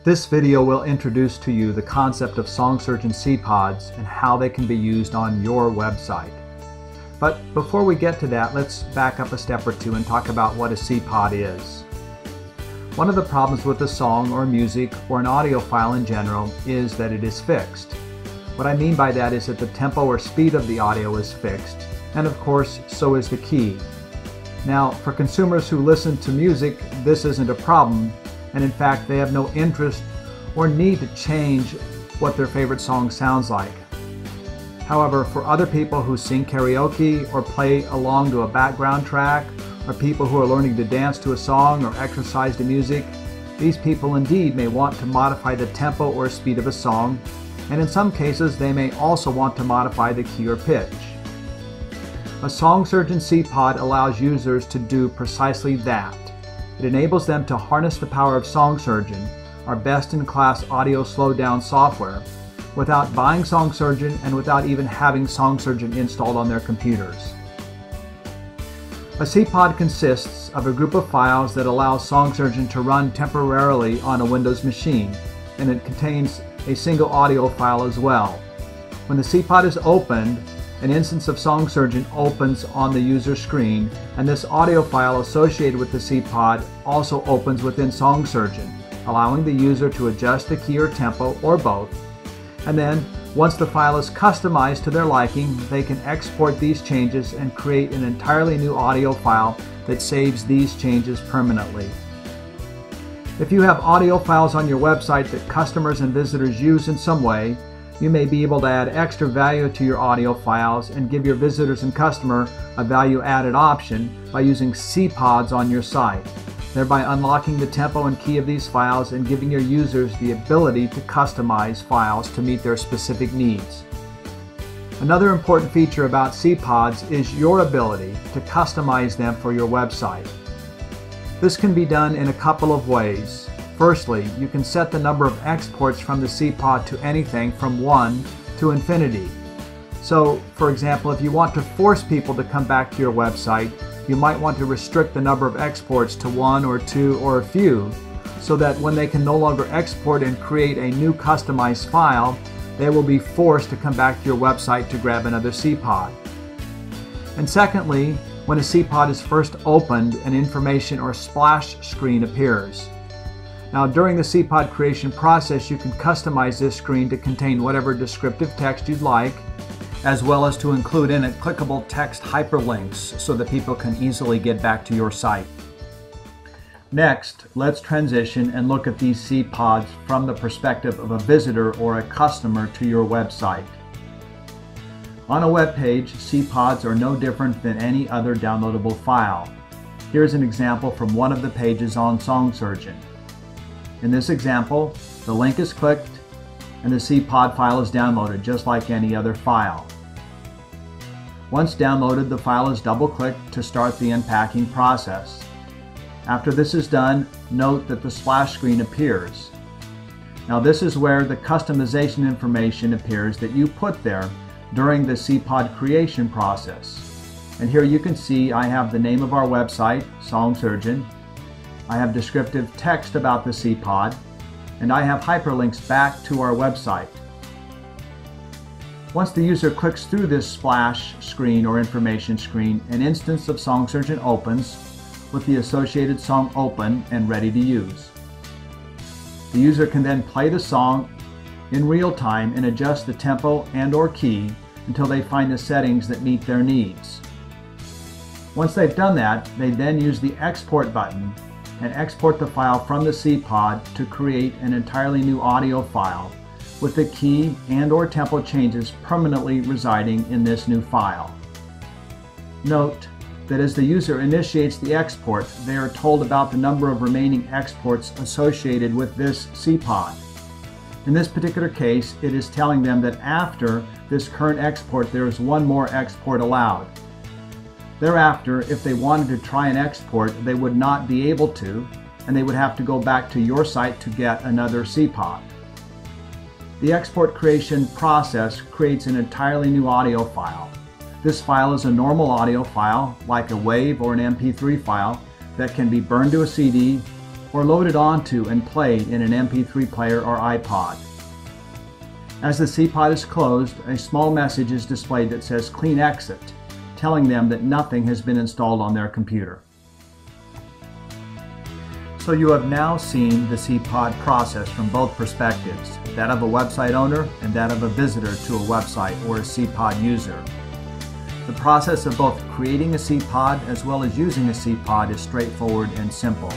This video will introduce to you the concept of SongSurge and cPods and how they can be used on your website. But before we get to that, let's back up a step or two and talk about what a cPod is. One of the problems with a song or music or an audio file in general is that it is fixed. What I mean by that is that the tempo or speed of the audio is fixed, and of course, so is the key. Now, for consumers who listen to music, this isn't a problem, and in fact, they have no interest or need to change what their favorite song sounds like. However, for other people who sing karaoke or play along to a background track, or people who are learning to dance to a song or exercise to music, these people indeed may want to modify the tempo or speed of a song, and in some cases they may also want to modify the key or pitch. A SongSurge and cPod allows users to do precisely that. It enables them to harness the power of SongSurge, our best-in-class audio slowdown software, without buying SongSurge and without even having SongSurge installed on their computers. A cPod consists of a group of files that allows SongSurge to run temporarily on a Windows machine, and it contains a single audio file as well. When the cPod is opened, an instance of SongSurge opens on the user screen, and this audio file associated with the cPod also opens within SongSurge, allowing the user to adjust the key or tempo or both. And then, once the file is customized to their liking, they can export these changes and create an entirely new audio file that saves these changes permanently. If you have audio files on your website that customers and visitors use in some way, you may be able to add extra value to your audio files and give your visitors and customer a value-added option by using cPods on your site, thereby unlocking the tempo and key of these files and giving your users the ability to customize files to meet their specific needs. Another important feature about cPods is your ability to customize them for your website. This can be done in a couple of ways. Firstly, you can set the number of exports from the cPod to anything from 1 to infinity. So, for example, if you want to force people to come back to your website, you might want to restrict the number of exports to 1 or 2 or a few, so that when they can no longer export and create a new customized file, they will be forced to come back to your website to grab another cPod. And secondly, when a cPod is first opened, an information or splash screen appears. Now, during the cPod creation process, you can customize this screen to contain whatever descriptive text you'd like, as well as to include in it clickable text hyperlinks so that people can easily get back to your site. Next, let's transition and look at these cPods from the perspective of a visitor or a customer to your website. On a web page, cPods are no different than any other downloadable file. Here's an example from one of the pages on SongSurge. In this example, the link is clicked and the cPod file is downloaded just like any other file. Once downloaded, the file is double-clicked to start the unpacking process. After this is done, note that the splash screen appears. Now this is where the customization information appears that you put there during the cPod creation process. And here you can see I have the name of our website, SongSurge. I have descriptive text about the cPod, and I have hyperlinks back to our website. Once the user clicks through this splash screen or information screen, an instance of SongSurge opens with the associated song open and ready to use. The user can then play the song in real time and adjust the tempo and/or key until they find the settings that meet their needs. Once they've done that, they then use the export button and export the file from the cPod to create an entirely new audio file with the key and/or tempo changes permanently residing in this new file. Note that as the user initiates the export, they are told about the number of remaining exports associated with this cPod. In this particular case, it is telling them that after this current export, there is one more export allowed. Thereafter, if they wanted to try an export, they would not be able to, and they would have to go back to your site to get another cPod. The export creation process creates an entirely new audio file. This file is a normal audio file, like a WAV or an MP3 file, that can be burned to a CD, or loaded onto and played in an MP3 player or iPod. As the cPod is closed, a small message is displayed that says "Clean Exit," telling them that nothing has been installed on their computer. So you have now seen the cPod process from both perspectives, that of a website owner and that of a visitor to a website or a cPod user. The process of both creating a cPod as well as using a cPod is straightforward and simple.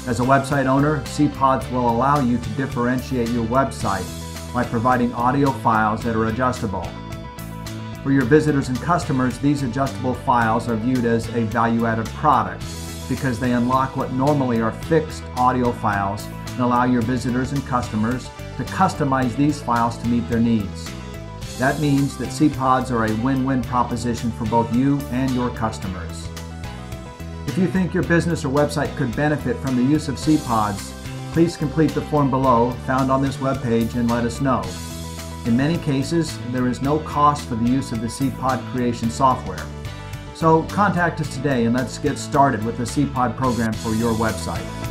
As a website owner, cPods will allow you to differentiate your website by providing audio files that are adjustable. For your visitors and customers, these adjustable files are viewed as a value-added product because they unlock what normally are fixed audio files and allow your visitors and customers to customize these files to meet their needs. That means that cPods are a win-win proposition for both you and your customers. If you think your business or website could benefit from the use of cPods, please complete the form below found on this webpage and let us know. In many cases, there is no cost for the use of the cPod creation software. So contact us today and let's get started with the cPod program for your website.